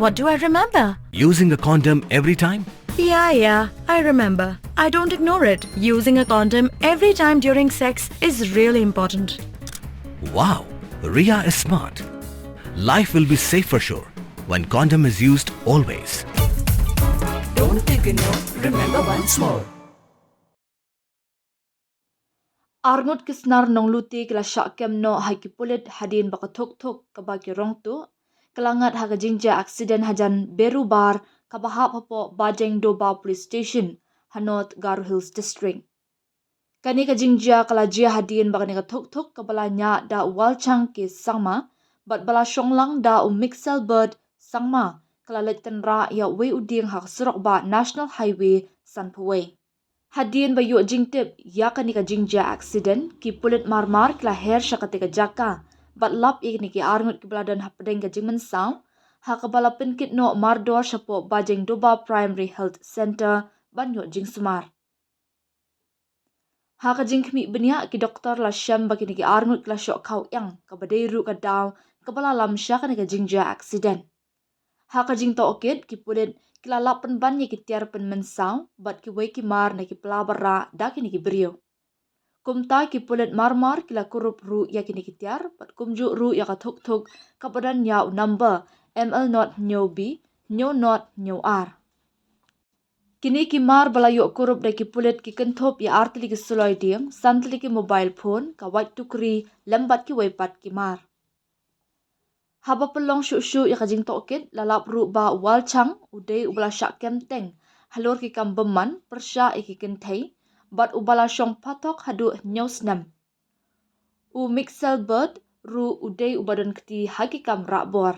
What do I remember? Using a condom every time? Yeah, I remember. I don't ignore it. Using a condom every time during sex is really important. Wow, Ria is smart. Life will be safe for sure when condom is used always. Don't ignore, remember once more. Arngot kisnar nong luti kila syakem no haki pulit hadin baka tok kabaki rong tu kelangat haga jingja aksiden hajan beru bar kabahap hapo Bajeng Doba Police Station Hanot Garo Hills District. Kani ka jingja kala jia hadin baka ni ka tok kabalanya da walchang ke sangma bat bala syonglang da Mixel Bird sangma kala letten ra ya we uding hak surok ba National Highway Sanpaway. Hadin bayu jingtip ya kani ka jingja accident ki pulit marmar kila her syakati ka jaka bat lap ikni ki arngut ki beladan hapadeng ka jingmen saw ha kabala penkit no mardor syapo Bajeng Doba Primary Health Center banyo jing sumar. Ha ka jing kmi benya ki doktor la syam bagi ni ki arngut kila syok kau yang kabadeiru ka daw kabala lam sya kani ka jingja accident. Ha ka jing to okit ki pulit kila lapan banyi ki tiar pen mensaw bat ki wei ki mar na ki pelabara da kini ki brio. Kumta ki pulit marmar kila kurup ru ya kini ki tiar bat kumju ru ya ka tuk kapadan ya number ML not nyo B nyo not nyo R. Kini ki mar balayo kurup da ki pulit ki kentop ya artili ki suloi diem santli ki mobile phone ka white tukri lembat ki wei pat ki mar. Haba pelong syuk ya kajing tokit lalap ru ba walchang udai ubala syak kemteng halur ki kambeman persya iki kentai bat ubala syong patok hadu nyosnam. U Mixel Bird ru udai ubadan keti haki kam rakbor.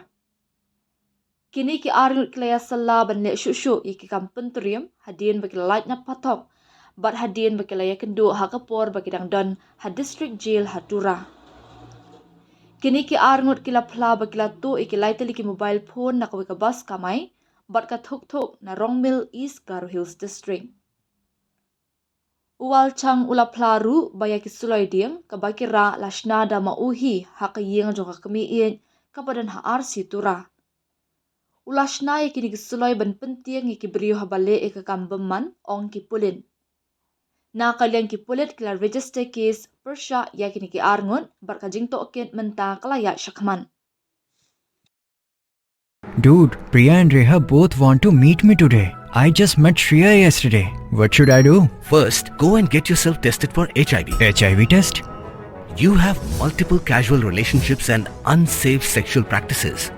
Kini ki arngut kelaya sala ban lek syuk iki kam pentrium hadin bagi light na patok bat hadin bagi laya kendu hakapor bagi dang don ha district jail hatura. Kini ki arngut kila pla bakila tu iki laitali ki mobile phone na kawi ka bus kamai bat ka tuk na Rongmil East Garo Hills District. Uwal chang ula pla ru baya ki suloi diem ka bakira lashna da mauhi haka yeng jong ka kamiin kapadan ha RC tura. Ulashna ya kini ki suloi ban penting iki beriu habale e ka kambeman ong ki pulin. Na kalian ki pulit kila register case persya ya kini ki arngut bar ka jing toket menta kalaya syakman. Dude, Priya and Reha both want to meet me today. I just met Shreya yesterday. What should I do? First, go and get yourself tested for HIV. HIV test? You have multiple casual relationships and unsafe sexual practices.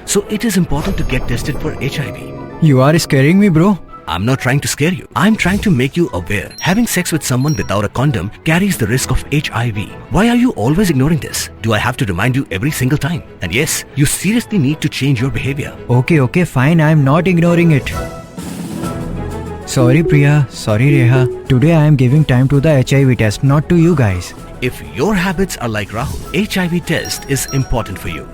So it is important to get tested for HIV. You are scaring me, bro. I'm not trying to scare you. I'm trying to make you aware. Having sex with someone without a condom carries the risk of HIV. Why are you always ignoring this? Do I have to remind you every single time? And yes, you seriously need to change your behavior. Okay, fine. I'm not ignoring it. Sorry, Priya. Sorry, Reha. Today I am giving time to the HIV test, not to you guys. If your habits are like Rahul, HIV test is important for you.